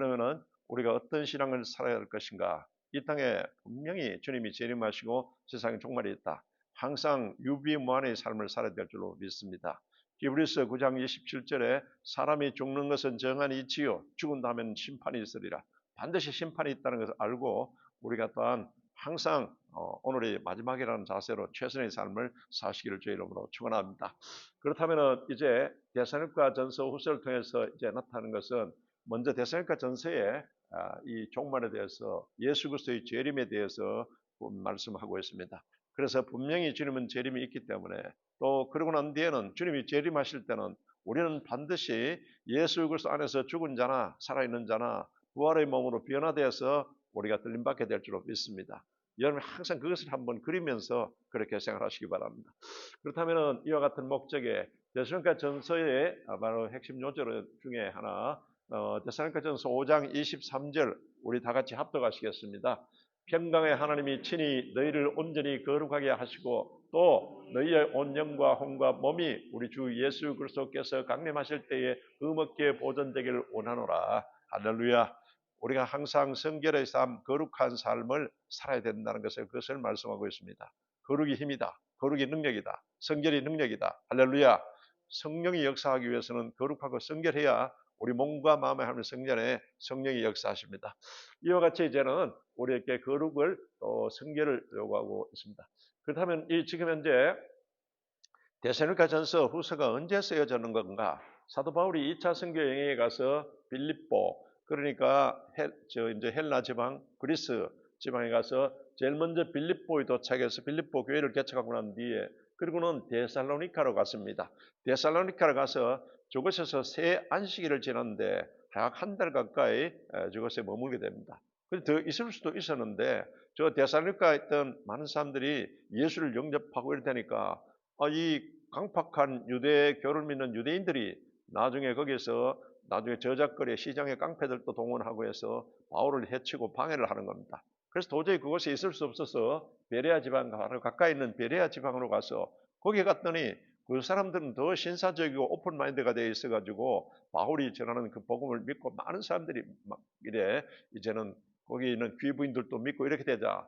그러면은 우리가 어떤 신앙을 살아야 할 것인가? 이 땅에 분명히 주님이 재림하시고 세상에 종말이 있다. 항상 유비무환의 삶을 살아야 될 줄로 믿습니다. 히브리서 9장 27절에 사람이 죽는 것은 정한 이치요 죽은 다음에는 심판이 있으리라. 반드시 심판이 있다는 것을 알고 우리가 또한 항상 오늘이 마지막이라는 자세로 최선의 삶을 사시기를 주의 이름으로 축원합니다. 그렇다면 이제 데살로니가 전서 후서를 통해서 이제 나타나는 것은 먼저 데살로니가 전서에 이 종말에 대해서 예수 그리스도의 재림에 대해서 말씀하고 있습니다. 그래서 분명히 주님은 재림이 있기 때문에 또 그러고 난 뒤에는 주님이 재림하실 때는 우리는 반드시 예수 그리스도 안에서 죽은 자나 살아있는 자나 부활의 몸으로 변화되어서 우리가 들림받게 될 줄로 믿습니다. 여러분 항상 그것을 한번 그리면서 그렇게 생각하시기 바랍니다. 그렇다면 이와 같은 목적에 데살로니가 전서의 바로 핵심 요절 중에 하나 데살로니가 전서 5장 23절 우리 다 같이 합독하시겠습니다. 평강의 하나님이 친히 너희를 온전히 거룩하게 하시고 또 너희의 온 영과 혼과 몸이 우리 주 예수 그리스도께서 강림하실 때에 흠없게 보존되기를 원하노라. 할렐루야. 우리가 항상 성결의 삶, 거룩한 삶을 살아야 된다는 것을 그것을 말씀하고 있습니다. 거룩이 힘이다. 거룩이 능력이다. 성결이 능력이다. 할렐루야. 성령이 역사하기 위해서는 거룩하고 성결해야 우리 몸과 마음의 하나님의 성전에 성령이 역사하십니다. 이와 같이 이제는 우리에게 거룩을 또 성결을 요구하고 있습니다. 그렇다면 이 지금 현재 데살로니가 전서 후서가 언제 쓰여지는 건가? 사도 바울이 2차 선교 여행에 가서 빌립보 그러니까 이제 헬라 지방 그리스 지방에 가서 제일 먼저 빌립보에 도착해서 빌립보 교회를 개척하고 난 뒤에 그리고는 데살로니카로 갔습니다. 데살로니카로 가서 저곳에서 새 안식일을 지났는데 약 한 달 가까이 저곳에 머물게 됩니다. 더 있을 수도 있었는데 저 데살로니카에 있던 많은 사람들이 예수를 영접하고 이러니까 이 강팍한 유대교를 믿는 유대인들이 나중에 거기서 나중에 저작거리에 시장의 깡패들도 동원하고 해서 바울을 해치고 방해를 하는 겁니다. 그래서 도저히 그곳에 있을 수 없어서 베레아 지방 바로 가까이 있는 베레아 지방으로 가서 거기 갔더니 그 사람들은 더 신사적이고 오픈 마인드가 되어 있어가지고 바울이 전하는 그 복음을 믿고 많은 사람들이 막 이래 이제는 거기 있는 귀부인들도 믿고 이렇게 되자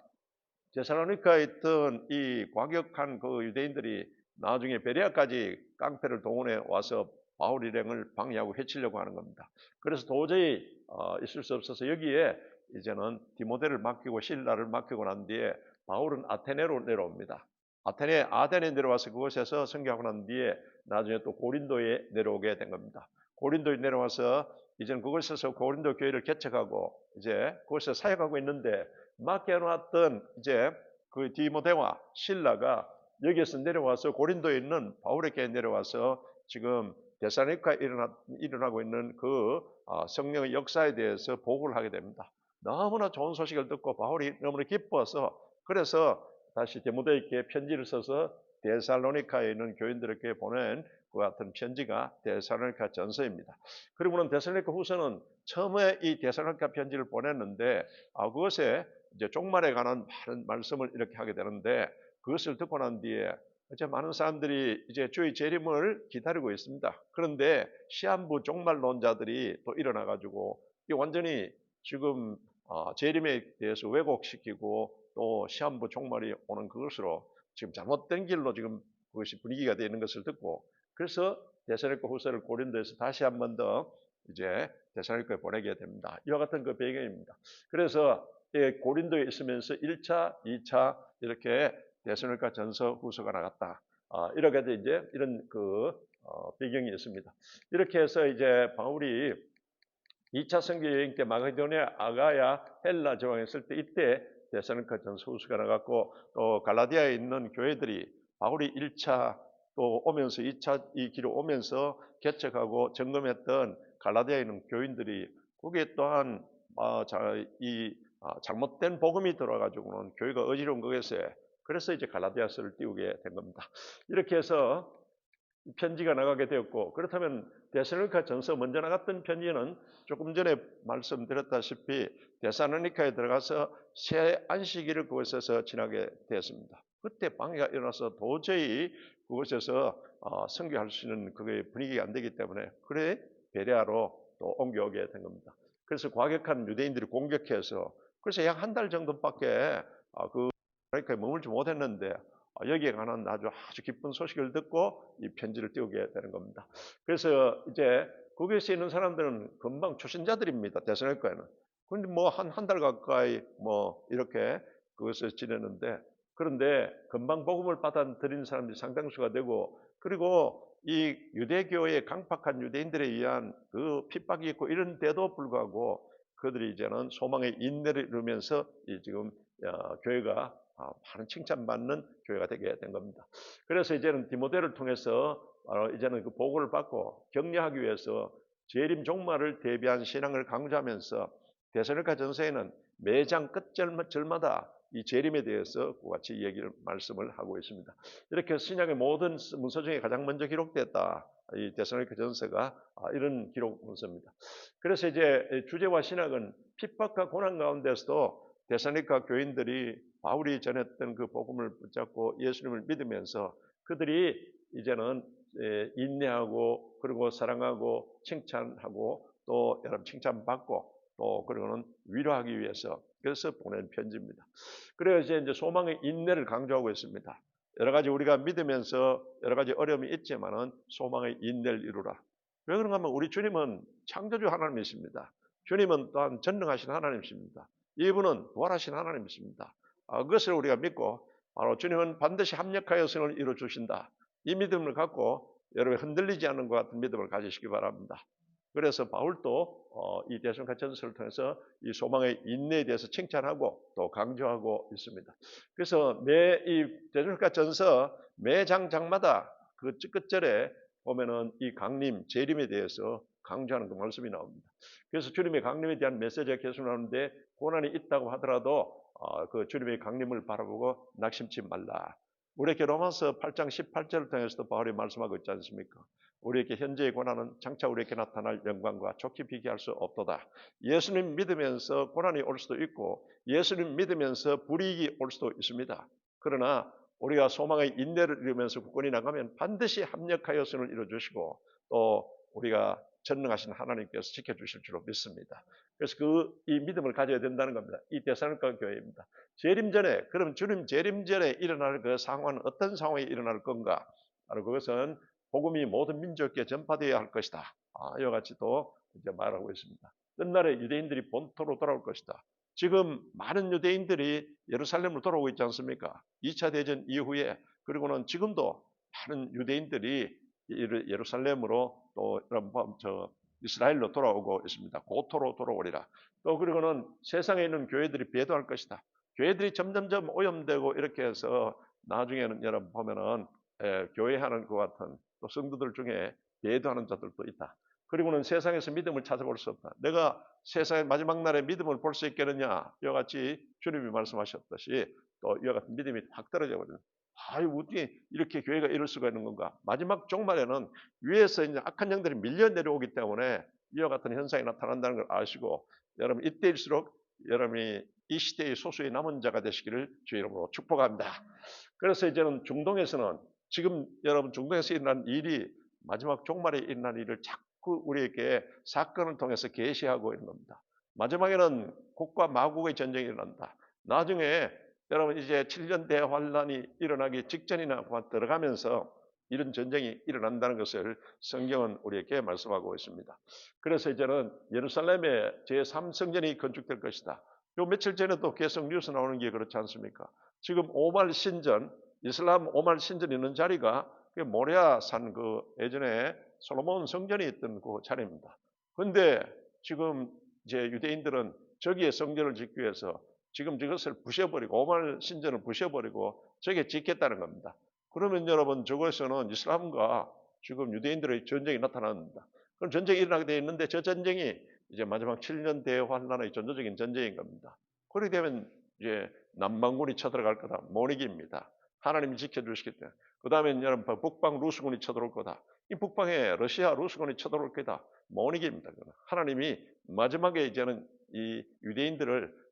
데살로니카에 있던 이 과격한 그 유대인들이 나중에 베레아까지 깡패를 동원해 와서 바울 일행을 방해하고 해치려고 하는 겁니다. 그래서 도저히 있을 수 없어서 여기에 이제는 디모데를 맡기고 실라를 맡기고 난 뒤에 바울은 아테네로 내려옵니다. 아테네 내려와서 그곳에서 선교하고 난 뒤에 나중에 또 고린도에 내려오게 된 겁니다. 고린도에 내려와서 이제는 그곳에서 고린도 교회를 개척하고 이제 그곳에서 사역하고 있는데 맡겨놨던 이제 그 디모데와 실라가 여기에서 내려와서 고린도에 있는 바울에게 내려와서 지금 데살로니카에 일어나고 있는 그 성령의 역사에 대해서 보고를 하게 됩니다. 너무나 좋은 소식을 듣고 바울이 너무나 기뻐서 그래서 다시 디모데에게 편지를 써서 데살로니카에 있는 교인들에게 보낸 그 같은 편지가 데살로니카 전서입니다. 그리고는 데살로니카 후서는 처음에 이 데살로니카 편지를 보냈는데 그것에 이제 종말에 관한 많은 말씀을 이렇게 하게 되는데 그것을 듣고 난 뒤에 이제 많은 사람들이 이제 주의 재림을 기다리고 있습니다. 그런데 시한부 종말론자들이 또 일어나 가지고 이 완전히 지금 재림에 대해서 왜곡시키고 또 시한부 종말이 오는 그것으로 지금 잘못된 길로 지금 그것이 분위기가 되어 있는 것을 듣고 그래서 데살로니가 후서를 고린도에서 다시 한 번 더 이제 데살로니카에 보내게 됩니다. 이와 같은 그 배경입니다. 그래서 고린도에 있으면서 1차, 2차 이렇게 데살로니가 전서 후서가 나갔다. 이렇게 이제 이런 그 배경이 있습니다. 이렇게 해서 이제 바울이 2차 선교 여행 때 마게도니아, 아가야, 헬라 지방에 있을 때 이때 데살로니가 전서 후서가 나갔고 또 갈라디아에 있는 교회들이 바울이 1차 또 오면서 2차 이 길을 오면서 개척하고 점검했던 갈라디아에 있는 교인들이 거기에 또한 잘못된 복음이 들어가지고는 교회가 어지러운 것에 그래서 이제 갈라디아서를 띄우게 된 겁니다. 이렇게 해서 편지가 나가게 되었고 그렇다면 데살로니가 전서 먼저 나갔던 편지는 조금 전에 말씀드렸다시피 데살로니카에 들어가서 새 안식일을 그곳에서 지나게 되었습니다. 그때 방해가 일어나서 도저히 그곳에서 선교할 수 있는 그게 분위기가 안 되기 때문에 그래 베레아로 또 옮겨오게 된 겁니다. 그래서 과격한 유대인들이 공격해서 그래서 약 한 달 정도밖에 그러니까 머물지 못했는데 여기에 관한 아주 기쁜 소식을 듣고 이 편지를 띄우게 되는 겁니다. 그래서 이제 거기에 있는 사람들은 금방 초신자들입니다. 데살로니가에는. 그런데 뭐 한 달 가까이 뭐 이렇게 그것을 지내는데 그런데 금방 복음을 받아들인 사람들이 상당수가 되고 그리고 이 유대교의 강팍한 유대인들에 의한 그 핍박이 있고 이런데도 불구하고 그들이 이제는 소망의 인내를 이루면서 지금 교회가 많은 칭찬받는 교회가 되게 된 겁니다. 그래서 이제는 디모데를 통해서 이제는 그 보고를 받고 격려하기 위해서 재림 종말을 대비한 신앙을 강조하면서 데살로니가 전서에는 매장 끝절마다 이 재림에 대해서 같이 말씀을 하고 있습니다. 이렇게 신약의 모든 문서 중에 가장 먼저 기록됐다. 이 데살로니가 전서가 이런 기록 문서입니다. 그래서 이제 주제와 신학은 핍박과 고난 가운데서도 데살로니가 교인들이 바울이 전했던 그 복음을 붙잡고 예수님을 믿으면서 그들이 이제는 인내하고 그리고 사랑하고 칭찬하고 또 여러분 칭찬받고 또 그리고는 위로하기 위해서 그래서 보낸 편지입니다. 그래서 이제 소망의 인내를 강조하고 있습니다. 여러 가지 우리가 믿으면서 여러 가지 어려움이 있지만은 소망의 인내를 이루라. 왜 그런가 하면 우리 주님은 창조주 하나님이십니다. 주님은 또한 전능하신 하나님이십니다. 이분은 부활하신 하나님이십니다. 그것을 우리가 믿고 바로 주님은 반드시 합력하여 선을 이루어 주신다. 이 믿음을 갖고 여러분 흔들리지 않는 것 같은 믿음을 가지시기 바랍니다. 그래서 바울도 이 데살로니가 전서를 통해서 이 소망의 인내에 대해서 칭찬하고 또 강조하고 있습니다. 그래서 이 데살로니가 전서 매 장마다 그 끝절에 보면은 이 강림, 재림에 대해서 강조하는 그 말씀이 나옵니다. 그래서 주님의 강림에 대한 메시지가 계속 나오는데 고난이 있다고 하더라도 그 주님의 강림을 바라보고 낙심치 말라. 우리에게 로마서 8장 18절을 통해서도 바울이 말씀하고 있지 않습니까? 우리에게 현재의 고난은 장차 우리에게 나타날 영광과 좋게 비교할 수 없도다. 예수님 믿으면서 고난이 올 수도 있고 예수님 믿으면서 불이익이 올 수도 있습니다. 그러나 우리가 소망의 인내를 이루면서 굳건히 나가면 반드시 합력하여 선을 이루어주시고 또 우리가 전능하신 하나님께서 지켜주실 줄로 믿습니다. 그래서 이 믿음을 가져야 된다는 겁니다. 이 데살로니가 교회입니다. 재림 전에, 그럼 주님 재림 전에 일어날 그 상황은 어떤 상황이 일어날 건가? 바로 그것은 복음이 모든 민족에게 전파되어야 할 것이다. 이와 같이 또 이제 말하고 있습니다. 끝날에 유대인들이 본토로 돌아올 것이다. 지금 많은 유대인들이 예루살렘으로 돌아오고 있지 않습니까? 2차 대전 이후에 그리고는 지금도 많은 유대인들이 예루살렘으로 또 이스라엘로 돌아오고 있습니다. 고토로 돌아오리라. 또 그리고는 세상에 있는 교회들이 배도할 것이다. 교회들이 점점점 오염되고 이렇게 해서 나중에는 여러분 보면은 교회하는 것 같은 또 성도들 중에 배도하는 자들도 있다. 그리고는 세상에서 믿음을 찾아볼 수 없다. 내가 세상의 마지막 날에 믿음을 볼 수 있겠느냐? 이와 같이 주님이 말씀하셨듯이 또 이와 같은 믿음이 확 떨어져 버리는. 어떻게 이렇게 교회가 이럴 수가 있는 건가? 마지막 종말에는 위에서 이제 악한 영들이 밀려 내려오기 때문에 이와 같은 현상이 나타난다는 걸 아시고 여러분 이때일수록 여러분이 이 시대의 소수의 남은 자가 되시기를 주의 이름으로 축복합니다. 그래서 이제는 중동에서는 지금 여러분 중동에서 일어난 일이 마지막 종말에 일어난 일을 자꾸 우리에게 사건을 통해서 계시하고 있는 겁니다. 마지막에는 곡과 마곡의 전쟁이 일어난다. 나중에 여러분 이제 7년 대환란이 일어나기 직전이나 들어가면서 이런 전쟁이 일어난다는 것을 성경은 우리에게 말씀하고 있습니다. 그래서 이제는 예루살렘에 제3성전이 건축될 것이다. 요 며칠 전에도 계속 뉴스 나오는 게 그렇지 않습니까? 지금 오말 신전, 이슬람 오말 신전 있는 자리가 모레아 산 예전에 솔로몬 성전이 있던 그 자리입니다. 그런데 지금 이제 유대인들은 저기에 성전을 짓기 위해서 지금 저것을 부셔버리고 오말 신전을 부셔버리고 저게 짓겠다는 겁니다. 그러면 여러분 저것에서는 이슬람과 지금 유대인들의 전쟁이 나타납니다. 그럼 전쟁이 일어나게 되어 있는데 저 전쟁이 이제 마지막 7년 대환란의 전조적인 전쟁인 겁니다. 그렇게 되면 이제 남반군이 쳐들어갈 거다. 못 이깁니다. 하나님이 지켜주시기 때문에. 그 다음에 여러분 북방 루스군이 쳐들어올 거다. 이 북방에 러시아 루스군이 쳐들어올 거다. 못 이깁니다. 하나님이 마지막에 이제는 이 유대인들을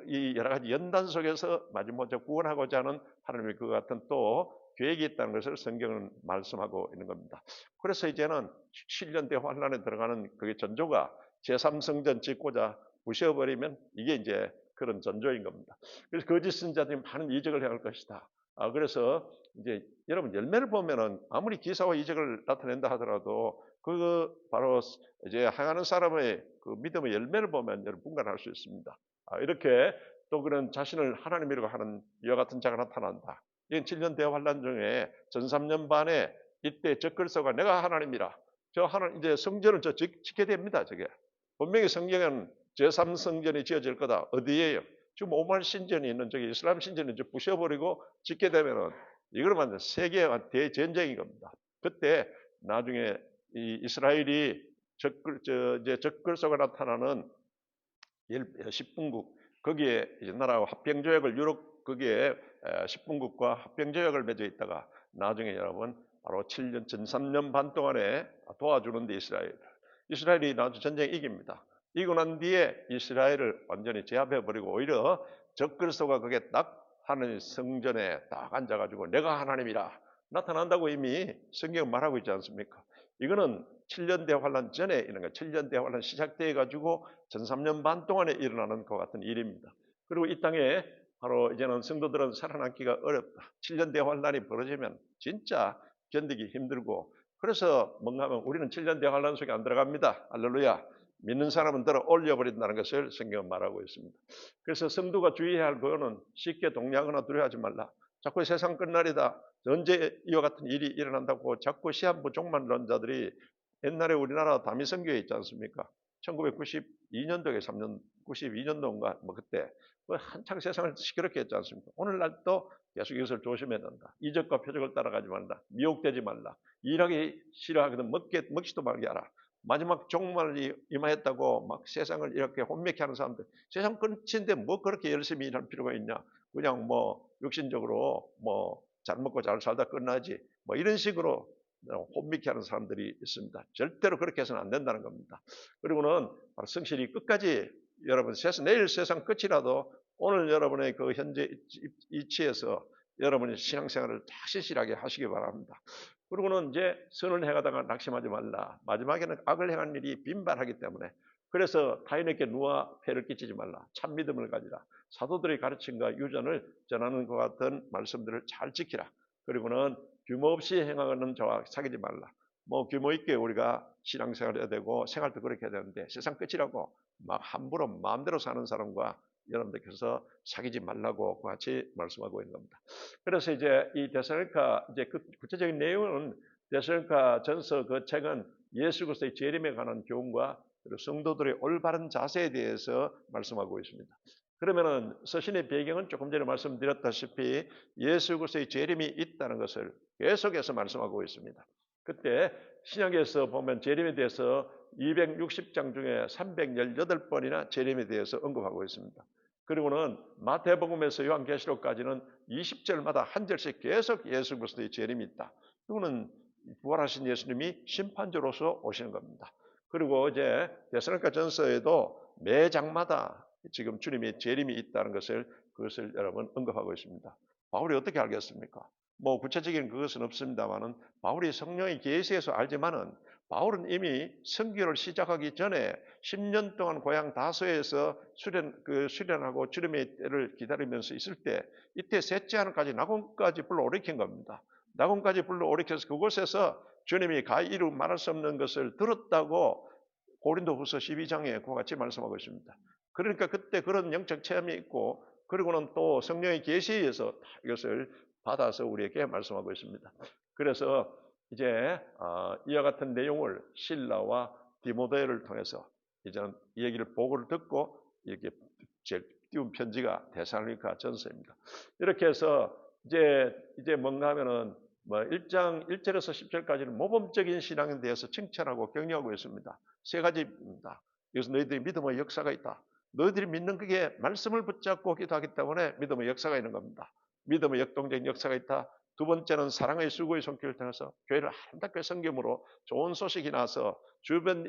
이 여러 가지 연단 속에서 마지막에 구원하고자 하는 하나님의 그 같은 또 계획이 있다는 것을 성경은 말씀하고 있는 겁니다. 그래서 이제는 7년 대환란에 들어가는 그게 전조가 제3성전 짓고자 부셔버리면 이게 이제 그런 전조인 겁니다. 그래서 거짓 선자들이 많은 이적을 행할 것이다. 그래서 이제 여러분 열매를 보면은 아무리 기사와 이적을 나타낸다 하더라도 그 바로 이제 행하는 사람의 그 믿음의 열매를 보면 여러분 분간할 수 있습니다. 이렇게 또 그런 자신을 하나님이라고 하는 이와 같은 자가 나타난다. 이건 7년 대환란 중에 전 3년 반에 이때 적글서가 내가 하나님이라. 저 하나님 이제 성전을 저 짓게 됩니다. 저게 분명히 성경은 제3성전이 지어질 거다. 어디에요? 지금 오만 신전이 있는 저기 이슬람 신전을 부셔버리고 짓게 되면은 이걸 완전 세계와 대전쟁인 겁니다. 그때 나중에 이 이스라엘이 이제 적글서가 나타나는 10분국 거기에 이제 나라와 합병조약을 유럽 거기에 10분국과 합병조약을 맺어 있다가 나중에 여러분 바로 7년 전 3년 반 동안에 도와주는데 이스라엘이 나중에 전쟁에 이깁니다. 이기고 난 뒤에 이스라엘을 완전히 제압해버리고 오히려 적그리스도가 그게 딱 하나님 성전에 딱 앉아가지고 내가 하나님이라 나타난다고 이미 성경 말하고 있지 않습니까? 이거는 7년 대환란 전에 이런 거 7년 대환란 시작돼 가지고 전 3년 반 동안에 일어나는 것 같은 일입니다. 그리고 이 땅에 바로 이제는 성도들은 살아남기가 어렵다. 7년 대환란이 벌어지면 진짜 견디기 힘들고 그래서 뭔가 하면 우리는 7년 대환란 속에 안 들어갑니다. 할렐루야. 믿는 사람은 들어 올려버린다는 것을 성경은 말하고 있습니다. 그래서 성도가 주의해야 할 거는 쉽게 동요하거나 두려워하지 말라. 자꾸 세상 끝날이다. 언제 이와 같은 일이 일어난다고 자꾸 시한부 종말 론자들이 옛날에 우리나라 다미선교회 있지 않습니까? 1992년도에 3년 92년도인가 뭐 그때 한창 세상을 시끄럽게 했지 않습니까? 오늘날도 계속 이것을 조심해야 된다. 이적과 표적을 따라가지 말라. 미혹되지 말라. 일하기 싫어하거든 먹지도 말게 하라. 마지막 종말이 임하였다고 막 세상을 이렇게 혼미케 하는 사람들 세상 끝인데 뭐 그렇게 열심히 일할 필요가 있냐. 그냥 뭐 육신적으로 뭐 잘 먹고 잘 살다 끝나지 뭐 이런 식으로 혼미케 하는 사람들이 있습니다. 절대로 그렇게 해서는 안 된다는 겁니다. 그리고는 성실히 끝까지 여러분 내일 세상 끝이라도 오늘 여러분의 그 현재 이치에서 여러분의 신앙생활을 신실하게 하시기 바랍니다. 그리고는 이제 선을 행하다가 낙심하지 말라. 마지막에는 악을 행한 일이 빈발하기 때문에 그래서 타인에게 누와 폐를 끼치지 말라. 참 믿음을 가지라. 사도들의 가르침과 유전을 전하는 것 같은 말씀들을 잘 지키라. 그리고는 규모 없이 행하는 자와 사귀지 말라. 뭐 규모 있게 우리가 신앙생활 해야 되고 생활도 그렇게 해야 되는데 세상 끝이라고 막 함부로 마음대로 사는 사람과 여러분들께서 사귀지 말라고 같이 말씀하고 있는 겁니다. 그래서 이제 이 데살로니가 이제 그 구체적인 내용은 데살로니가 전서 그 책은 예수 그리스도의 재림에 관한 교훈과 그리고 성도들의 올바른 자세에 대해서 말씀하고 있습니다. 그러면은 서신의 배경은 조금 전에 말씀드렸다시피 예수 그리스도의 재림이 있다는 것을 계속해서 말씀하고 있습니다. 그때 신약에서 보면 재림에 대해서 260장 중에 318번이나 재림에 대해서 언급하고 있습니다. 그리고는 마태복음에서 요한계시록까지는 20절마다 한 절씩 계속 예수 그리스도의 재림이 있다. 이거는 부활하신 예수님이 심판주로서 오시는 겁니다. 그리고 이제 데살로니가 전서에도 매 장마다 지금 주님의 재림이 있다는 그것을 여러분 언급하고 있습니다. 바울이 어떻게 알겠습니까? 뭐 구체적인 그것은 없습니다만은 바울이 성령의 계시에서 알지만은 바울은 이미 선교를 시작하기 전에 10년 동안 고향 다소에서 수련하고 주님의 때를 기다리면서 있을 때 이때 셋째 하늘까지 낙원까지 불러오리킨 겁니다. 낙원까지 불러오리켜서 그곳에서 주님이 가히 이루 말할 수 없는 것을 들었다고 고린도후서 12장에 그와 같이 말씀하고 있습니다. 그러니까 그때 그런 영적 체험이 있고 그리고는 또 성령의 계시에 의해서 이것을 받아서 우리에게 말씀하고 있습니다. 그래서 이제 이와 같은 내용을 실라와 디모데를 통해서 이제는 이 얘기를 보고를 듣고 이렇게 띄운 편지가 데살로니가 전서입니다. 이렇게 해서 이제 뭔가 하면은 뭐 1장 1절에서 10절까지는 모범적인 신앙에 대해서 칭찬하고 격려하고 있습니다. 세 가지입니다. 이것은 너희들이 믿음의 역사가 있다. 너희들이 믿는 그게 말씀을 붙잡고 기도하기 때문에 믿음의 역사가 있는 겁니다. 믿음의 역동적인 역사가 있다. 두 번째는 사랑의 수고의 손길을 통해서 교회를 아름답게 섬김으로 좋은 소식이 나서 주변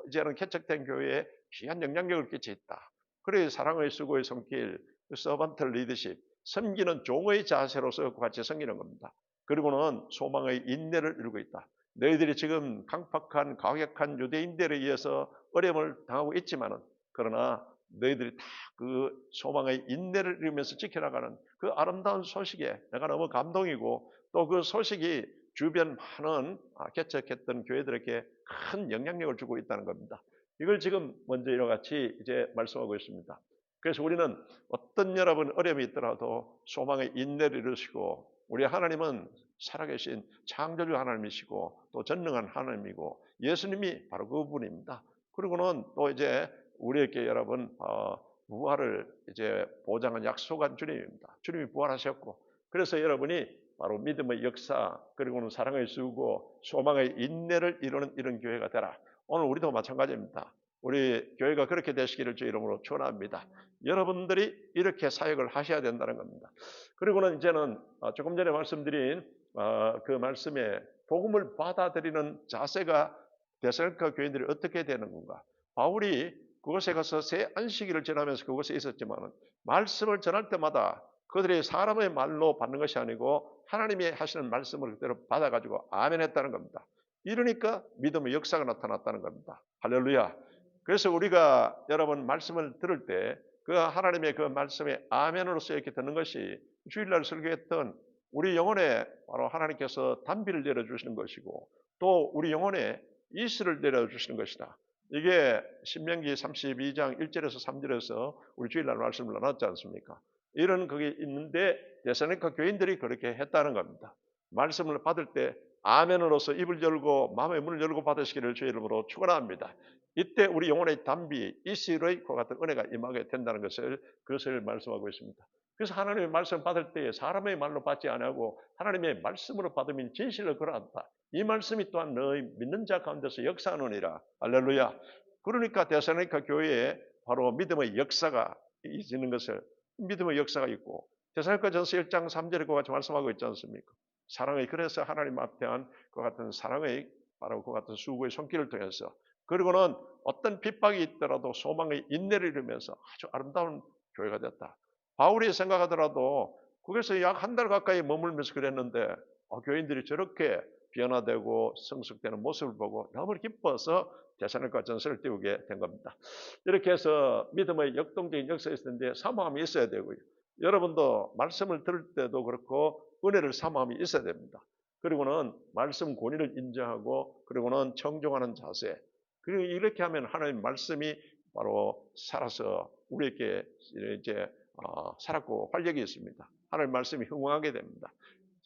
이제는 개척된 교회에 귀한 영향력을 끼치있다. 그래서 사랑의 수고의 손길, 서번트 리더십, 섬기는 종의 자세로서 같이 섬기는 겁니다. 그리고는 소망의 인내를 이루고 있다. 너희들이 지금 강팍한 과격한 유대인들에 의해서 어려움을 당하고 있지만은 그러나 너희들이 다 그 소망의 인내를 이루면서 지켜나가는 그 아름다운 소식에 내가 너무 감동이고 또 그 소식이 주변 많은 개척했던 교회들에게 큰 영향력을 주고 있다는 겁니다. 이걸 지금 먼저 이와 같이 이제 말씀하고 있습니다. 그래서 우리는 어떤 여러분 어려움이 있더라도 소망의 인내를 이루시고 우리 하나님은 살아계신 창조주 하나님이시고 또 전능한 하나님이고 예수님이 바로 그분입니다. 그리고는 또 이제 우리에게 여러분 부활을 이제 보장한 약속한 주님입니다. 주님이 부활하셨고 그래서 여러분이 바로 믿음의 역사 그리고는 사랑의 수고 소망의 인내를 이루는 이런 교회가 되라. 오늘 우리도 마찬가지입니다. 우리 교회가 그렇게 되시기를 주 이름으로 축원합니다. 여러분들이 이렇게 사역을 하셔야 된다는 겁니다. 그리고는 이제는 조금 전에 말씀드린 그 말씀에 복음을 받아들이는 자세가 데살로니가 교인들이 어떻게 되는 건가? 바울이 그곳에 가서 새 안식일을 지나면서 그곳에 있었지만 말씀을 전할 때마다 그들이 사람의 말로 받는 것이 아니고 하나님이 하시는 말씀을 그대로 받아가지고 아멘 했다는 겁니다. 이러니까 믿음의 역사가 나타났다는 겁니다. 할렐루야. 그래서 우리가 여러분 말씀을 들을 때 그 하나님의 그 말씀에 아멘으로서 이렇게 듣는 것이 주일날 설교했던 우리 영혼에 바로 하나님께서 단비를 내려주시는 것이고 또 우리 영혼에 이슬을 내려주시는 것이다. 이게 신명기 32장 1절에서 3절에서 우리 주일날 말씀을 나눴지 않습니까? 이런 그게 있는데 데살로니가 교인들이 그렇게 했다는 겁니다. 말씀을 받을 때 아멘으로서 입을 열고 마음의 문을 열고 받으시기를 주의 이름으로 축원합니다. 이때 우리 영혼의 단비 이슬의 그 같은 은혜가 임하게 된다는 그것을 말씀하고 있습니다. 그래서 하나님의 말씀 받을 때에 사람의 말로 받지 아니하고 하나님의 말씀으로 받으면 진실로 그러한다. 이 말씀이 또한 너희 믿는 자 가운데서 역사하느니라. 할렐루야. 그러니까 데살로니가 교회에 바로 믿음의 역사가 있는 것을 믿음의 역사가 있고 데살로니가전서 1장 3절에 그와 같이 말씀하고 있지 않습니까? 사랑의 그래서 하나님 앞에 한 그 같은 사랑의 바로 그 같은 수고의 손길을 통해서 그리고는 어떤 핍박이 있더라도 소망의 인내를 이루면서 아주 아름다운 교회가 됐다. 바울이 생각하더라도 거기서 약 한 달 가까이 머물면서 그랬는데 교인들이 저렇게 변화되고 성숙되는 모습을 보고 너무 기뻐서 데살로니가 전서를 띄우게 된 겁니다. 이렇게 해서 믿음의 역동적인 역사가 있었는데 사모함이 있어야 되고요. 여러분도 말씀을 들을 때도 그렇고 은혜를 사모함이 있어야 됩니다. 그리고는 말씀 권위를 인정하고 그리고는 청종하는 자세. 그리고 이렇게 하면 하나님 말씀이 바로 살아서 우리에게 이제 살았고 활력이 있습니다. 하나님 말씀이 흥황하게 됩니다.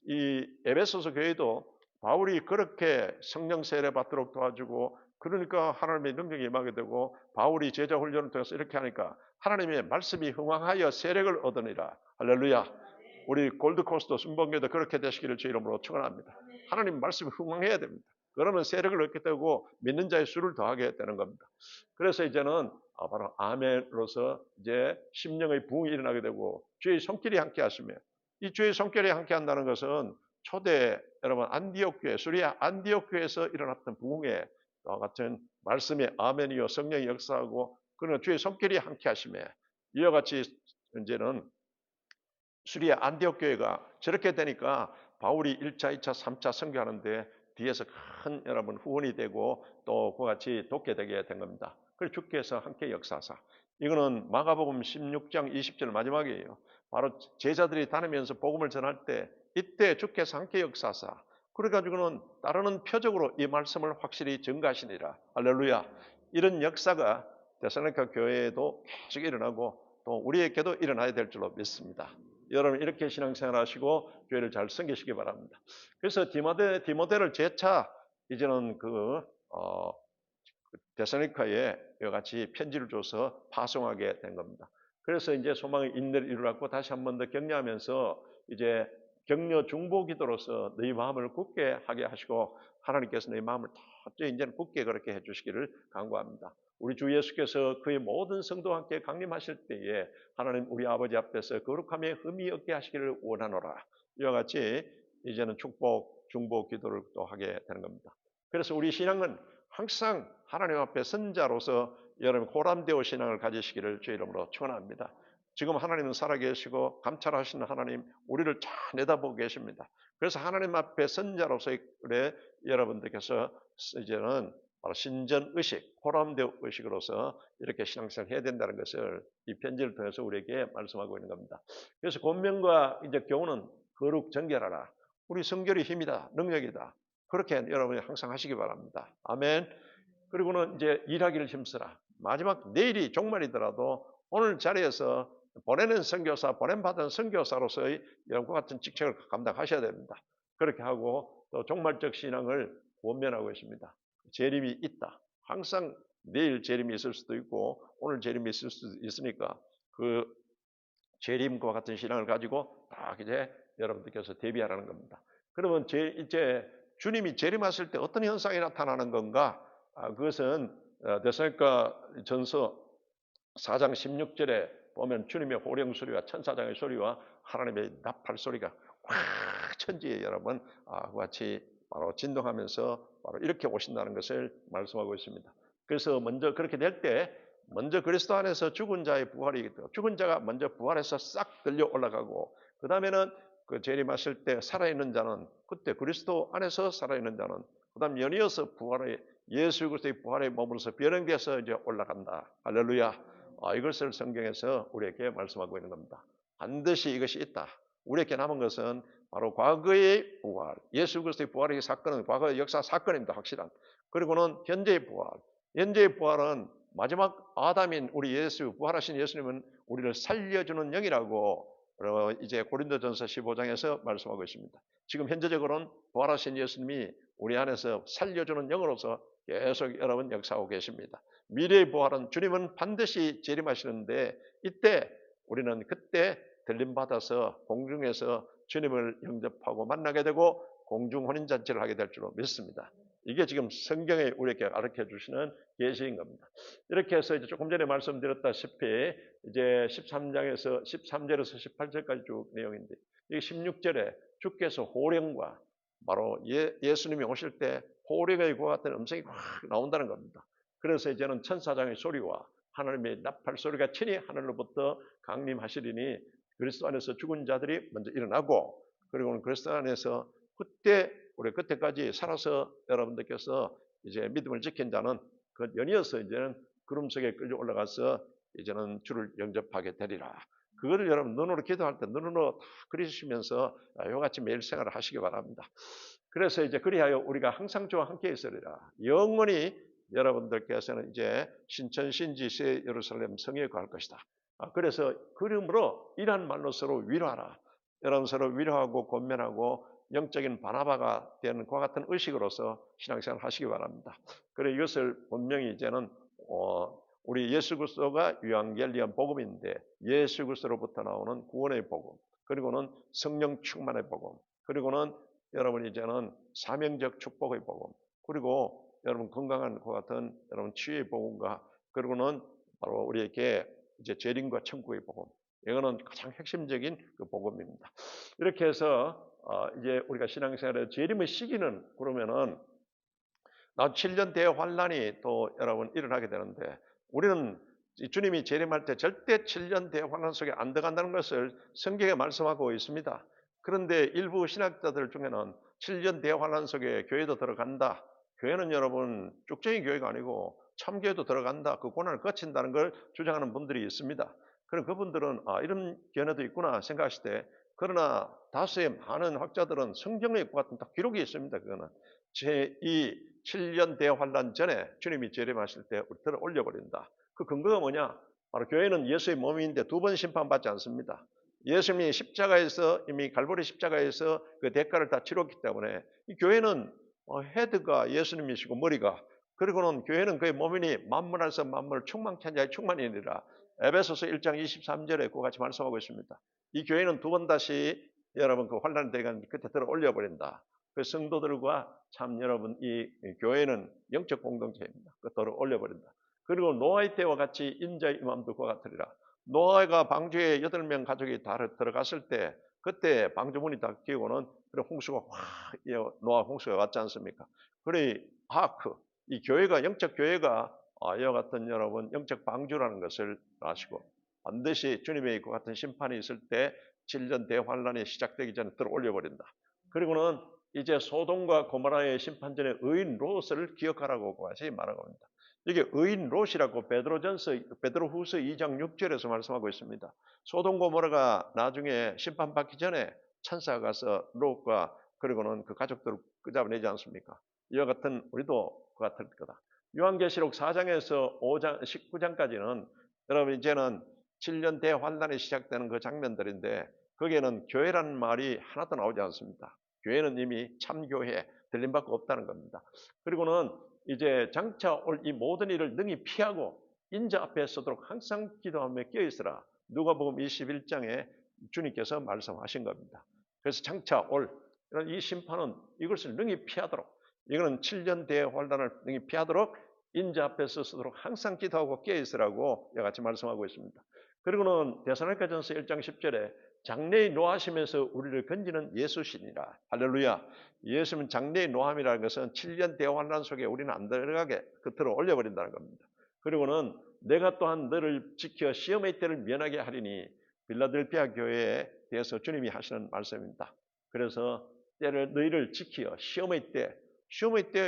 이 에베소서 교회도 바울이 그렇게 성령 세례 받도록 도와주고 그러니까 하나님의 능력이 임하게 되고 바울이 제자 훈련을 통해서 이렇게 하니까 하나님의 말씀이 흥황하여 세력을 얻으니라. 할렐루야. 우리 골드코스트 순복교도 그렇게 되시기를 주 이름으로 축원합니다. 하나님 말씀이 흥황해야 됩니다. 그러면 세력을 얻게 되고 믿는 자의 수를 더하게 되는 겁니다. 그래서 이제는 바로 아멘으로서 이제 심령의 부흥이 일어나게 되고 주의 손길이 함께 하시며 이 주의 손길이 함께 한다는 것은 초대 여러분 안디옥 교회 수리아 안디옥 교회에서 일어났던 부흥의 같은 말씀의 아멘이요 성령이 역사하고 그러나 주의 손길이 함께 하시며 이와 같이 이제는 수리아 안디옥 교회가 저렇게 되니까 바울이 1차, 2차, 3차 선교하는데 뒤에서 큰 여러분 후원이 되고 또 그와 같이 돕게 되게 된 겁니다. 그래서 주께서 함께 역사하사 이거는 마가복음 16장 20절 마지막이에요. 바로 제자들이 다니면서 복음을 전할 때 이때 주께서 함께 역사하사 그래가지고는 따르는 표적으로 이 말씀을 확실히 증가하시니라. 할렐루야. 이런 역사가 데살로니가 교회에도 계속 일어나고 또 우리에게도 일어나야 될 줄로 믿습니다. 여러분 이렇게 신앙생활 하시고 교회를 잘 섬기시기 바랍니다. 그래서 디모데를 재차 이제는 데살로니가에 이와 같이 편지를 줘서 파송하게 된 겁니다. 그래서 이제 소망의 인내를 이루라고 다시 한 번 더 격려하면서 이제 격려 중보 기도로서 너희 마음을 굳게 하게 하시고 하나님께서 너희 마음을 더 이제는 굳게 그렇게 해주시기를 간구합니다. 우리 주 예수께서 그의 모든 성도와 함께 강림하실 때에 하나님 우리 아버지 앞에서 거룩함에 흠이 없게 하시기를 원하노라. 이와 같이 이제는 축복 중보 기도를 또 하게 되는 겁니다. 그래서 우리 신앙은 항상 하나님 앞에 선자로서 여러분 호람되어 신앙을 가지시기를 주의 이름으로 축원합니다. 지금 하나님은 살아계시고 감찰하시는 하나님 우리를 잘 내다보고 계십니다. 그래서 하나님 앞에 선자로서의 여러분들께서 이제는 바로 신전의식, 호람대오 의식으로서 이렇게 신앙생활을 해야 된다는 것을 이 편지를 통해서 우리에게 말씀하고 있는 겁니다. 그래서 권면과 이제 교훈은 거룩 정결하라. 우리 성결의 힘이다, 능력이다. 그렇게 여러분이 항상 하시기 바랍니다. 아멘. 그리고는 이제 일하기를 힘쓰라. 마지막 내일이 종말이더라도 오늘 자리에서 보내는 선교사, 보냄받은 선교사로서의 여러분과 같은 직책을 감당하셔야 됩니다. 그렇게 하고 또 종말적 신앙을 원면하고 있습니다. 재림이 있다. 항상 내일 재림이 있을 수도 있고 오늘 재림이 있을 수도 있으니까 그 재림과 같은 신앙을 가지고 딱 이제 여러분들께서 대비하라는 겁니다. 그러면 이제 주님이 재림하실 때 어떤 현상이 나타나는 건가? 그것은 데살로니가 전서 4장 16절에 보면 주님의 호령 소리와 천사장의 소리와 하나님의 나팔 소리가 확 천지에 여러분 그와 같이 바로 진동하면서 바로 이렇게 오신다는 것을 말씀하고 있습니다. 그래서 먼저 그렇게 될 때 먼저 그리스도 안에서 죽은 자의 부활이 죽은 자가 먼저 부활해서 싹 들려 올라가고 그 다음에는 그 재림하실 때 살아있는 자는 그때 그리스도 안에서 살아있는 자는 그 다음 연이어서 부활의 예수 그리스도의 부활에 머물러서 변형돼서 이제 올라간다. 할렐루야. 이것을 성경에서 우리에게 말씀하고 있는 겁니다. 반드시 이것이 있다. 우리에게 남은 것은 바로 과거의 부활, 예수 그리스도의 부활의 사건은 과거의 역사 사건입니다. 확실한. 그리고는 현재의 부활. 현재의 부활은 마지막 아담인 우리 예수, 부활하신 예수님은 우리를 살려주는 영이라고 이제 고린도전서 15장에서 말씀하고 있습니다. 지금 현재적으로는 부활하신 예수님이 우리 안에서 살려주는 영으로서 계속 여러분 역사하고 계십니다. 미래의 부활은 주님은 반드시 재림하시는데 이때 우리는 그때 들림받아서 공중에서 주님을 영접하고 만나게 되고 공중 혼인잔치를 하게 될 줄로 믿습니다. 이게 지금 성경에 우리에게 가르쳐 주시는 계시인 겁니다. 이렇게 해서 이제 조금 전에 말씀드렸다시피 이제 13절에서 18절까지 쭉 내용인데 이 16절에 주께서 호령과 바로 예수님이 오실 때 호령의 과 같은 음성이 확 나온다는 겁니다. 그래서 이제는 천사장의 소리와 하나님의 나팔 소리가 친히 하늘로부터 강림하시리니 그리스도 안에서 죽은 자들이 먼저 일어나고 그리고는 그리스도 안에서 우리 그때까지 살아서 여러분들께서 이제 믿음을 지킨 자는 그 연이어서 이제는 구름 속에 끌려 올라가서 이제는 주를 영접하게 되리라. 그거를 여러분 눈으로 기도할 때 눈으로 다 그리시면서 이와 같이 매일 생활을 하시기 바랍니다. 그래서 이제 그리하여 우리가 항상 주와 함께 있으리라. 영원히 여러분들께서는 이제 신천신지 새 예루살렘 성에 거할 것이다. 그래서 그러므로 이러한 말로 서로 위로하라. 여러분 서로 위로하고 권면하고 영적인 바나바가 되는 그와 같은 의식으로서 신앙생활 하시기 바랍니다. 그래 이것을 분명히 이제는 우리 예수 그리스도가 유앙겔리온 복음인데 예수 그리스도로부터 나오는 구원의 복음, 그리고는 성령 충만의 복음, 그리고는 여러분 이제는 사명적 축복의 복음, 그리고 여러분 건강한 것 같은 여러분 치유의 복음과 그리고는 바로 우리에게 이제 재림과 천국의 복음, 이거는 가장 핵심적인 그 복음입니다. 이렇게 해서 이제 우리가 신앙생활의 재림의 시기는 그러면은 나 7년 대환란이 또 여러분 일어나게 되는데 우리는 주님이 재림할 때 절대 7년 대환란 속에 안 들어간다는 것을 성경에 말씀하고 있습니다. 그런데 일부 신학자들 중에는 7년 대환란 속에 교회도 들어간다. 교회는 여러분 쭉정이 교회가 아니고 참교회도 들어간다. 그 고난을 거친다는 걸 주장하는 분들이 있습니다. 그럼 그분들은 이런 견해도 있구나 생각하실 때 그러나 다수의 많은 학자들은 성경에 있고 같은 딱 기록이 있습니다. 그거는 제2 7년 대환란 전에 주님이 재림하실 때 우리를 올려버린다. 그 근거가 뭐냐? 바로 교회는 예수의 몸인데 두 번 심판받지 않습니다. 예수님이 십자가에서 이미 갈보리 십자가에서 그 대가를 다 치렀기 때문에 이 교회는 헤드가 예수님이시고 머리가 그리고는 교회는 그의 몸이니 만물에서 만물 충만케 한 자의 충만이니라. 에베소서 1장 23절에 그와 같이 말씀하고 있습니다. 이 교회는 두 번 다시 여러분 그 환란 대간 끝에 들어 올려버린다. 그 성도들과 참 여러분 이 교회는 영적 공동체입니다. 그들을 올려버린다. 그리고 노아의 때와 같이 인자의 임함도 그와 같으리라. 노아가 방주에 8명 가족이 다 들어갔을 때 그때 방주문이 닫히고는 홍수가 확 노아 홍수가 왔지 않습니까? 그래 아크 이 교회가 영적 교회가 이와 같은 여러분 영적 방주라는 것을 아시고 반드시 주님의 그 같은 심판이 있을 때 7년 대환란이 시작되기 전에 들어 올려버린다. 그리고는 이제 소돔과 고모라의 심판전의 의인 롯을 기억하라고 같이 말하고 합니다. 이게 의인 롯이라고 베드로후서 2장 6절에서 말씀하고 있습니다. 소돔 고모라가 나중에 심판받기 전에 천사가 가서 롯과 그리고는 그 가족들을 끄잡아내지 않습니까? 이와 같은 우리도 그 같을 거다. 요한계시록 4장에서 5장 19장까지는 여러분 이제는 7년 대환란이 시작되는 그 장면들인데 거기에는 교회라는 말이 하나도 나오지 않습니다. 교회는 이미 참교회 들림받고 없다는 겁니다. 그리고는 이제 장차 올 이 모든 일을 능히 피하고 인자 앞에 서도록 항상 기도하며 깨어있으라. 누가복음 21장에 주님께서 말씀하신 겁니다. 그래서 장차 올 이 심판은 이것을 능히 피하도록, 이거는 7년 대환란을 능히 피하도록 인자 앞에 서도록 항상 기도하고 깨어있으라고 같이 말씀하고 있습니다. 그리고는 데살로니가전서 1장 10절에 장래의 노하심에서 우리를 건지는 예수시니라. 할렐루야. 예수는 장래의 노함이라는 것은 7년 대환란 속에 우리는 안 들어가게 겉으로 올려버린다는 겁니다. 그리고는 내가 또한 너를 지켜 시험의 때를 면하게 하리니 빌라델피아 교회에 대해서 주님이 하시는 말씀입니다. 그래서 때를 너희를 지켜 시험의 때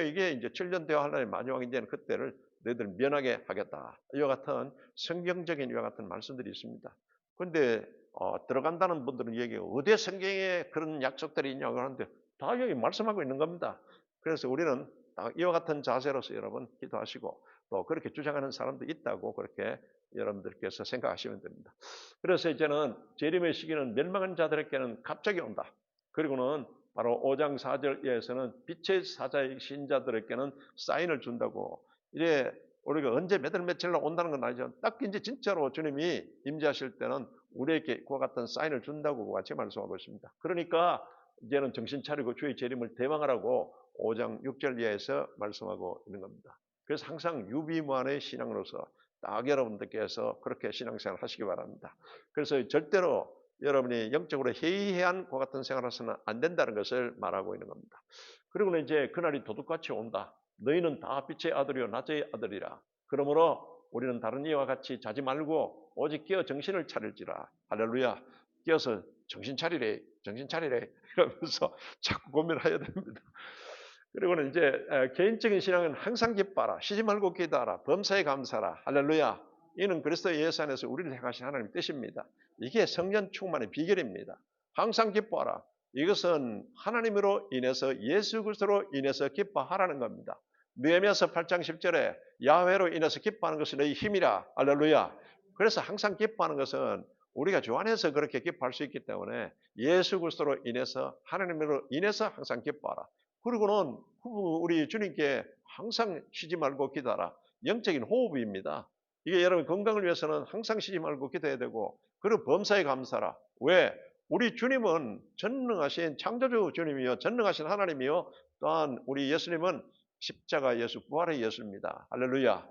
이게 이제 7년 대환란의 마지막이 되는 그때를 너희들 면하게 하겠다. 이와 같은 성경적인 이와 같은 말씀들이 있습니다. 그런데 들어간다는 분들은 얘기해요. 어디에 성경에 그런 약속들이 있냐고 하는데 다 여기 말씀하고 있는 겁니다. 그래서 우리는 이와 같은 자세로서 여러분 기도하시고 또 그렇게 주장하는 사람도 있다고 그렇게 여러분들께서 생각하시면 됩니다. 그래서 이제는 재림의 시기는 멸망한 자들에게는 갑자기 온다. 그리고는 바로 5장 4절에서는 빛의 사자의 신자들에게는 사인을 준다고. 이제 우리가 언제 몇 월 며칠날 온다는 건 아니죠. 딱 이제 진짜로 주님이 임재하실 때는 우리에게 그와 같은 사인을 준다고 같이 말씀하고 있습니다. 그러니까 이제는 정신 차리고 주의 재림을 대망하라고 5장 6절 이하에서 말씀하고 있는 겁니다. 그래서 항상 유비무환의 신앙으로서 딱 여러분들께서 그렇게 신앙생활 하시기 바랍니다. 그래서 절대로 여러분이 영적으로 해이해한 그와 같은 생활을 해서는 안 된다는 것을 말하고 있는 겁니다. 그리고는 이제 그날이 도둑같이 온다. 너희는 다 빛의 아들이요 낮의 아들이라. 그러므로 우리는 다른 이와 같이 자지 말고 오직 깨어 정신을 차릴지라. 할렐루야. 깨어서 정신 차리래. 이러면서 자꾸 고민해야 됩니다. 그리고는 이제 개인적인 신앙은 항상 기뻐하라. 쉬지 말고 기도하라. 범사에 감사하라. 할렐루야. 이는 그리스도 예수 안에서 우리를 행하신 하나님의 뜻입니다. 이게 성령 충만의 비결입니다. 항상 기뻐하라. 이것은 하나님으로 인해서 예수 그리스도로 인해서 기뻐하라는 겁니다. 느헤미야서 8장 10절에 야훼로 인해서 기뻐하는 것은 너희 힘이라. 할렐루야. 그래서 항상 기뻐하는 것은 우리가 주 안에서 그렇게 기뻐할 수 있기 때문에 예수 그리스도로 인해서 하나님으로 인해서 항상 기뻐하라. 그리고는 우리 주님께 항상 쉬지 말고 기도하라. 영적인 호흡입니다. 이게 여러분 건강을 위해서는 항상 쉬지 말고 기도해야 되고, 그리고 범사에 감사라. 왜? 우리 주님은 전능하신 창조주 주님이요 전능하신 하나님이요 또한 우리 예수님은 십자가 예수 부활의 예수입니다. 할렐루야.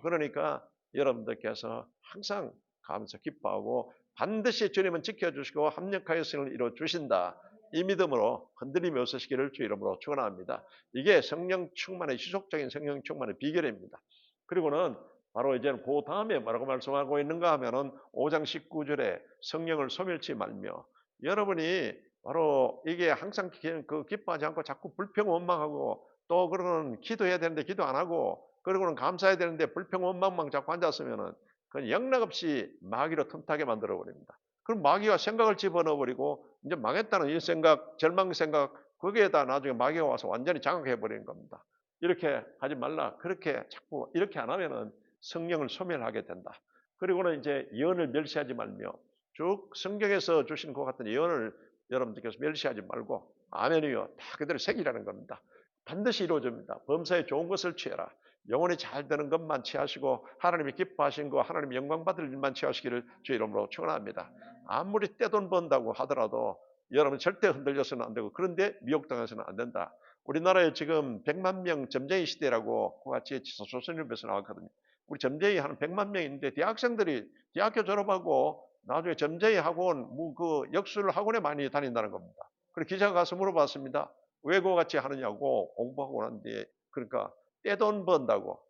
그러니까 여러분들께서 항상 감사 기뻐하고 반드시 주님은 지켜주시고 합력하여 승을 이루어주신다. 이 믿음으로 흔들림이 없으시기를 주 이름으로 축원합니다. 이게 성령 충만의 지속적인 성령 충만의 비결입니다. 그리고는 바로 이제는 그 다음에 뭐라고 말씀하고 있는가 하면은 5장 19절에 성령을 소멸치 말며, 여러분이 바로 이게 항상 기뻐하지 않고 자꾸 불평 원망하고 또 그러는 기도해야 되는데 기도 안 하고 그리고는 감사해야 되는데 불평 원망만 자꾸 앉았으면은 그건 영락없이 마귀로 틈타게 만들어 버립니다. 그럼 마귀가 생각을 집어넣어 버리고 이제 망했다는 이 생각, 절망 생각, 거기에다 나중에 마귀가 와서 완전히 장악해 버리는 겁니다. 이렇게 하지 말라. 그렇게 자꾸 이렇게 안 하면은 성령을 소멸하게 된다. 그리고는 이제 예언을 멸시하지 말며 쭉 성경에서 주신 것 같은 예언을 여러분들께서 멸시하지 말고 아멘이요 다 그대로 새기라는 겁니다. 반드시 이루어집니다. 범사에 좋은 것을 취해라. 영혼이 잘 되는 것만 취하시고 하나님이 기뻐하신 거, 하나님이 영광 받을 일만 취하시기를 주 이름으로 축원합니다. 아무리 떼돈 번다고 하더라도 여러분 절대 흔들려서는 안 되고, 그런데 미혹당해서는 안 된다. 우리나라에 지금 100만 명 점쟁이 시대라고 같이 조선일보에서 나왔거든요. 우리 점쟁이 한 100만 명 있는데 대학생들이 대학교 졸업하고 나중에 점쟁이 학원, 그 역술 학원에 많이 다닌다는 겁니다. 그래서 기자가 가서 물어봤습니다. 왜 그거 같이 하느냐고 공부하고 나는데, 그러니까 떼돈 번다고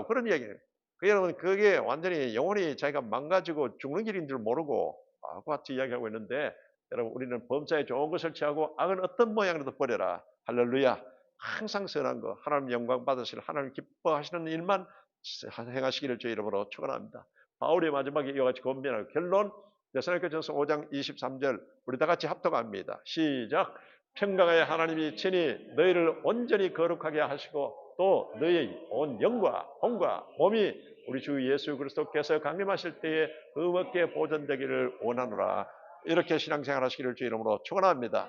그런 얘기예요. 여러분 그게 완전히 영혼이 자기가 망가지고 죽는 길인 줄 모르고 같이 이야기하고 있는데, 여러분 우리는 범사에 좋은 것을 취하고 악은 어떤 모양이라도 버려라. 할렐루야. 항상 선한 거, 하나님 영광 받으실 하나님 기뻐하시는 일만 행하시기를 주의 이름으로 축원합니다. 바울의 마지막에 이와 같이 권면하고 결론 데살로니가전서 5장 23절 우리 다 같이 합독합니다. 시작. 평강의 하나님이 친히 너희를 온전히 거룩하게 하시고 또 너희의 온 영과 혼과 몸이 우리 주 예수 그리스도께서 강림하실 때에 흠없게 보존되기를 원하노라. 이렇게 신앙생활 하시기를 주 이름으로 축원합니다.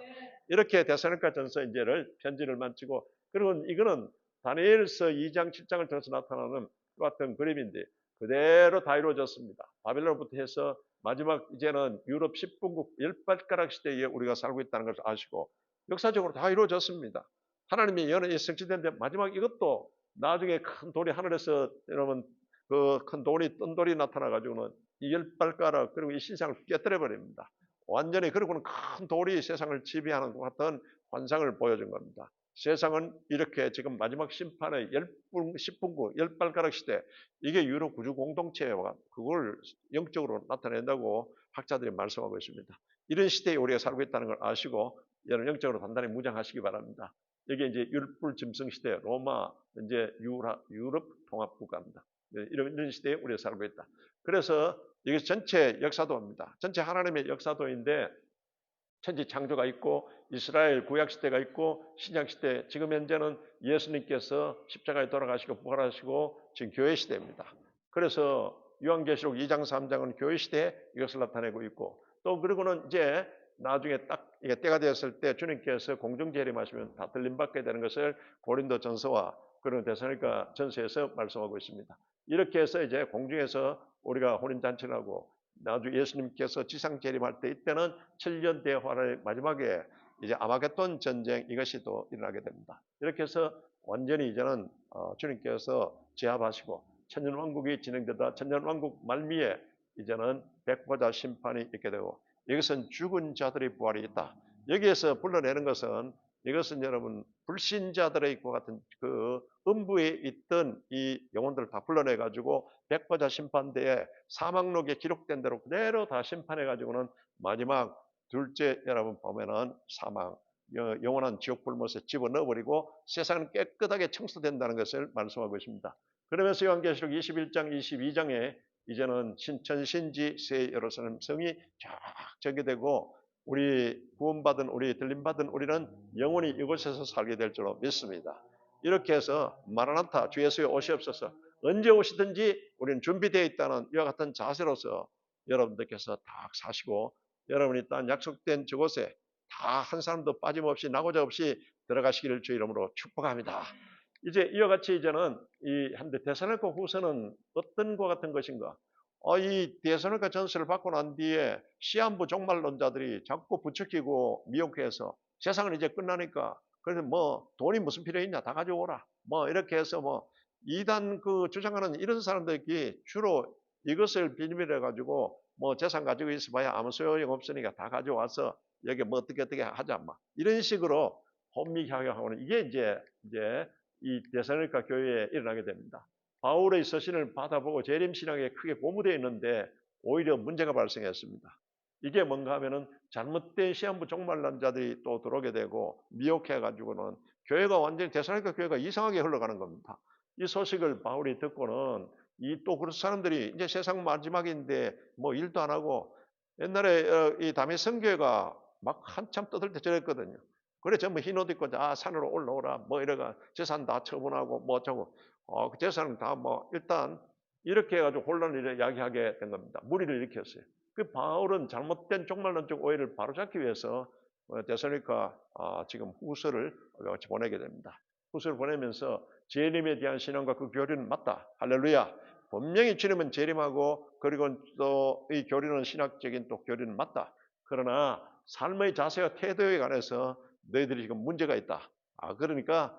이렇게 데살로니가전서 이제를 편지를 마치고 그리고 이거는 다니엘서 2장 7장을 통해서 나타나는 같은 그림인데 그대로 다 이루어졌습니다. 바벨론부터 해서 마지막 이제는 유럽 10분국 10발가락 시대에 우리가 살고 있다는 것을 아시고 역사적으로 다 이루어졌습니다. 하나님이 연합이 성취되는데 마지막 이것도 나중에 큰 돌이 하늘에서 여러분 그 큰 돌이 뜬 돌이 나타나가지고는 이 10발가락 그리고 이 신상을 깨뜨려 버립니다. 완전히 그리고는 큰 돌이 세상을 지배하는 것 같은 환상을 보여준 겁니다. 세상은 이렇게 지금 마지막 심판의 10분국 10발가락 시대 이게 유럽 구주 공동체와 그걸 영적으로 나타낸다고 학자들이 말씀하고 있습니다. 이런 시대에 우리가 살고 있다는 걸 아시고 여러분 영적으로 단단히 무장하시기 바랍니다. 이게 이제 율불 짐승 시대 로마 이제 유럽 통합 국가입니다. 이런 시대에 우리가 살고 있다. 그래서 이게 전체 역사도입니다. 전체 하나님의 역사도인데 천지 창조가 있고 이스라엘 구약 시대가 있고 신약 시대 지금 현재는 예수님께서 십자가에 돌아가시고 부활하시고 지금 교회 시대입니다. 그래서 요한계시록 2장 3장은 교회 시대에 이것을 나타내고 있고 또 그리고는 이제 나중에 딱 이게 때가 되었을 때 주님께서 공중 재림하시면 다 들림받게 되는 것을 고린도전서와 그리고 데살로니가 전서에서 말씀하고 있습니다. 이렇게 해서 이제 공중에서 우리가 혼인잔치를 하고 나중에 예수님께서 지상 재림할 때 이때는 7년 대화의 마지막에 이제 아마겟돈 전쟁 이것이 또 일어나게 됩니다. 이렇게 해서 완전히 이제는 주님께서 제압하시고 천년왕국이 진행되다 천년왕국 말미에 이제는 백보자 심판이 있게 되고 이것은 죽은 자들의 부활이 있다. 여기에서 불러내는 것은 이것은 여러분 불신자들의 있고 같은 그 음부에 있던 이 영혼들을 다 불러내 가지고 백보자 심판대에 사망록에 기록된 대로 그대로 다 심판해 가지고는 마지막 둘째 여러분 보면은 사망 영원한 지옥 불못에 집어넣어 버리고 세상은 깨끗하게 청소된다는 것을 말씀하고 있습니다. 그러면서 요한계시록 21장 22장에 이제는 신천신지 새 예루살렘 성이 쫙 전개되고 우리 구원받은 우리 들림받은 우리는 영원히 이곳에서 살게 될 줄로 믿습니다. 이렇게 해서 마라나타 주 예수의 오시옵소서 언제 오시든지 우리는 준비되어 있다는 이와 같은 자세로서 여러분들께서 다 사시고 여러분이 딴 약속된 저곳에 다 한 사람도 빠짐없이 나고자 없이 들어가시기를 주 이름으로 축복합니다. 이제 이와 같이 이제는 이 한데 데살로니가 후서는 어떤 것 같은 것인가? 이 데살로니가 전서를 받고 난 뒤에 시한부 종말론자들이 자꾸 부추기고 미혹해서 세상은 이제 끝나니까 그래서 뭐 돈이 무슨 필요 있냐 다 가져오라 뭐 이렇게 해서 뭐 이단 그 주장하는 이런 사람들이 주로 이것을 빌미로 해가지고 뭐 재산 가지고 있어봐야 아무 소용 없으니까 다 가져와서 여기 뭐 어떻게 하자 막 이런 식으로 혼미향유하고는 이게 이제 이 데살로니가 교회에 일어나게 됩니다. 바울의 서신을 받아보고 재림신앙에 크게 고무되어 있는데 오히려 문제가 발생했습니다. 이게 뭔가 하면은 잘못된 시한부 종말난 자들이 또 들어오게 되고 미혹해가지고는 교회가 완전히 데살로니가 교회가 이상하게 흘러가는 겁니다. 이 소식을 바울이 듣고는 이 또 그런 사람들이 이제 세상 마지막인데 뭐 일도 안 하고 옛날에 이 다메 선교회가 막 한참 떠들 때 저랬거든요. 그래 전부 흰 옷 입고 산으로 올라오라 뭐 이래가 재산 다 처분하고 뭐 어쩌고 그 재산은 다 뭐 일단 이렇게 해가지고 혼란을 야기하게 된 겁니다. 무리를 일으켰어요. 그 바울은 잘못된 종말론적 오해를 바로잡기 위해서 데살로니가 지금 후서를 같이 보내게 됩니다. 후서를 보내면서 재림에 대한 신앙과 그 교리는 맞다. 할렐루야. 분명히 주님은 재림하고 그리고 또 이 교리는 신학적인 또 교리는 맞다. 그러나 삶의 자세와 태도에 관해서 너희들이 지금 문제가 있다. 그러니까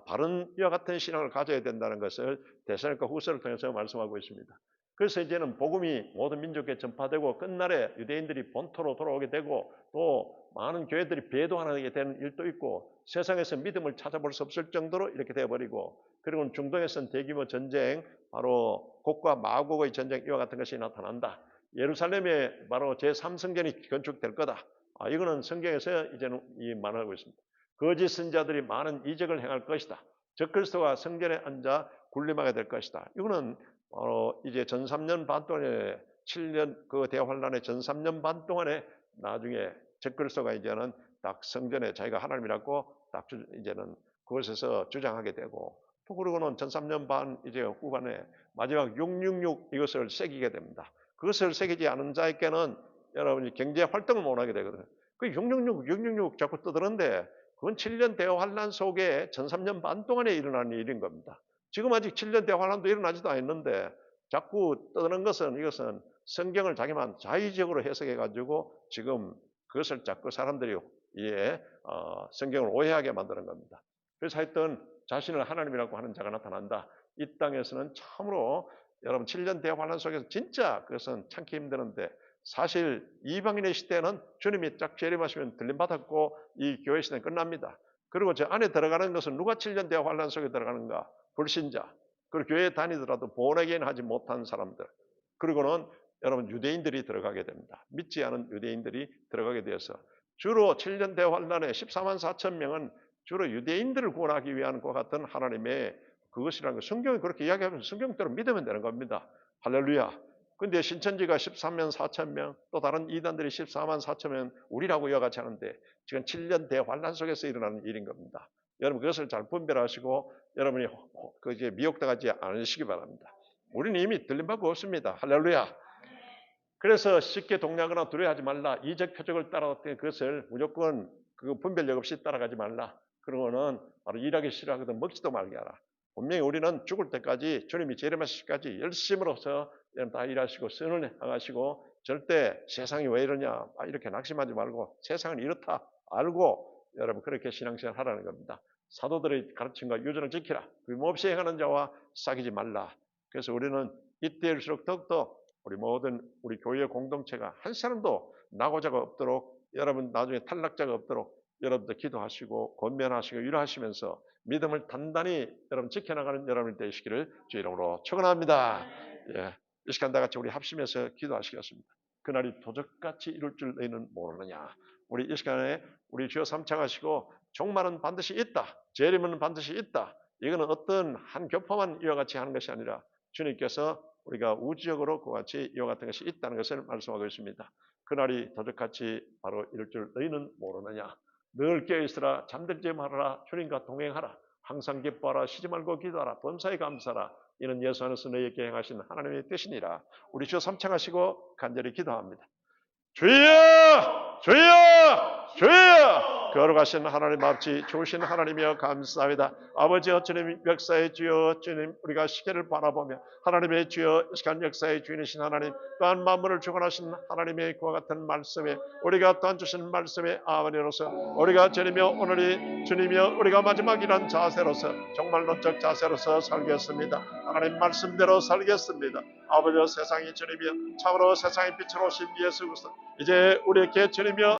바른 이와 같은 신앙을 가져야 된다는 것을 데살로니가 후서를 통해서 말씀하고 있습니다. 그래서 이제는 복음이 모든 민족에 전파되고 끝날에 유대인들이 본토로 돌아오게 되고 또 많은 교회들이 배도하게 되는 일도 있고 세상에서 믿음을 찾아볼 수 없을 정도로 이렇게 되어버리고 그리고 중동에서는 대규모 전쟁 바로 곡과 마곡의 전쟁 이와 같은 것이 나타난다. 예루살렘에 바로 제3성전이 건축될 거다. 이거는 성경에서 이제는 이 말하고 있습니다. 거짓 선자들이 많은 이적을 행할 것이다. 적그리스도가 성전에 앉아 군림하게 될 것이다. 이거는 이제 전 3년 반 동안에 7년 그 대환란의 전 3년 반 동안에 나중에 적그리스도가 이제는 딱 성전에 자기가 하나님이라고 딱 이제는 그곳에서 주장하게 되고 또 그러고는 전 3년 반 이제 후반에 마지막 666 이것을 새기게 됩니다. 그것을 새기지 않은 자에게는 여러분이 경제 활동을 못 하게 되거든요. 그 666 자꾸 떠드는데 그건 7년 대환란 속에 전 3년 반 동안에 일어난 일인 겁니다. 지금 아직 7년 대환란도 일어나지도 않았는데 자꾸 떠드는 것은 이것은 성경을 자기만 자의적으로 해석해 가지고 지금 그것을 자꾸 사람들이 성경을 오해하게 만드는 겁니다. 그래서 하여튼 자신을 하나님이라고 하는 자가 나타난다. 이 땅에서는 참으로 여러분 7년 대환란 속에서 진짜 그것은 참기 힘드는데 사실 이방인의 시대는 주님이 딱 재림하시면 들림받았고 이 교회 시대는 끝납니다. 그리고 저 안에 들어가는 것은 누가 7년 대환란 속에 들어가는가? 불신자. 그리고 교회에 다니더라도 본에게는 하지 못한 사람들. 그리고는 여러분 유대인들이 들어가게 됩니다. 믿지 않은 유대인들이 들어가게 되어서 주로 7년 대환란에 14만 4천 명은 주로 유대인들을 구원하기 위한 것 같은 하나님의 그것이라는 거 성경이 그렇게 이야기하면 성경대로 믿으면 되는 겁니다. 할렐루야. 근데 신천지가 13만 4천 명, 또 다른 이단들이 14만 4천 명 우리라고 이어가지 하는데 지금 7년 대환란 속에서 일어나는 일인 겁니다. 여러분 그것을 잘 분별하시고 여러분이 이제 미혹당하지 않으시기 바랍니다. 우리는 이미 들림받고 없습니다. 할렐루야. 그래서 쉽게 동요하거나 두려워하지 말라. 이적 표적을 따라갔더니 그것을 무조건 그 분별력 없이 따라가지 말라. 그러고는 바로 일하기 싫어하거든 먹지도 말게 하라. 분명히 우리는 죽을 때까지 주님이 재림하시기까지 열심으로서 다 일하시고 선을 행하시고 절대 세상이 왜 이러냐 이렇게 낙심하지 말고 세상은 이렇다 알고 여러분 그렇게 신앙생활 하라는 겁니다. 사도들의 가르침과 유전을 지키라. 위임없이 행하는 자와 사귀지 말라. 그래서 우리는 이때일수록 더욱더 우리 모든 우리 교회 공동체가 한 사람도 낙오자가 없도록 여러분 나중에 탈락자가 없도록 여러분들 기도하시고 권면하시고 위로하시면서 믿음을 단단히 여러분 지켜나가는 여러분이 되시기를 주 이름으로 축원합니다. 이 시간 다 같이 우리 합심해서 기도하시겠습니다. 그날이 도적같이 이룰 줄 너희는 모르느냐. 우리 이 시간에 우리 주여 삼창하시고 종말은 반드시 있다. 재림은 반드시 있다. 이거는 어떤 한 교파만 이와 같이 하는 것이 아니라 주님께서 우리가 우주적으로 그와 같이 이와 같은 것이 있다는 것을 말씀하고 있습니다. 그날이 도적같이 바로 이룰 줄 너희는 모르느냐. 늘 깨어있으라. 잠들지 말아라. 주님과 동행하라. 항상 기뻐하라. 쉬지 말고 기도하라. 범사에 감사하라. 이는 예수 안에서 너희에게 행하신 하나님의 뜻이니라. 우리 주여 삼창하시고 간절히 기도합니다. 주여! 주여! 주여! 거룩하신 하나님 아버지 좋으신 하나님이여 감사합니다. 아버지 주님 역사의 주여 주님 우리가 시계를 바라보며 하나님의 주여 시간 역사의 주인이신 하나님 또한 만물을 주관하신 하나님의 그와 같은 말씀에 우리가 또한 주신 말씀에 아버지로서 우리가 주님이여 오늘이 주님이여 우리가 마지막이란 자세로서 종말론적 자세로서 살겠습니다. 하나님 말씀대로 살겠습니다. 아버지 세상이 주님이여 참으로 세상의 빛으로 오신 예수 그리스도 이제 우리에게 주님이여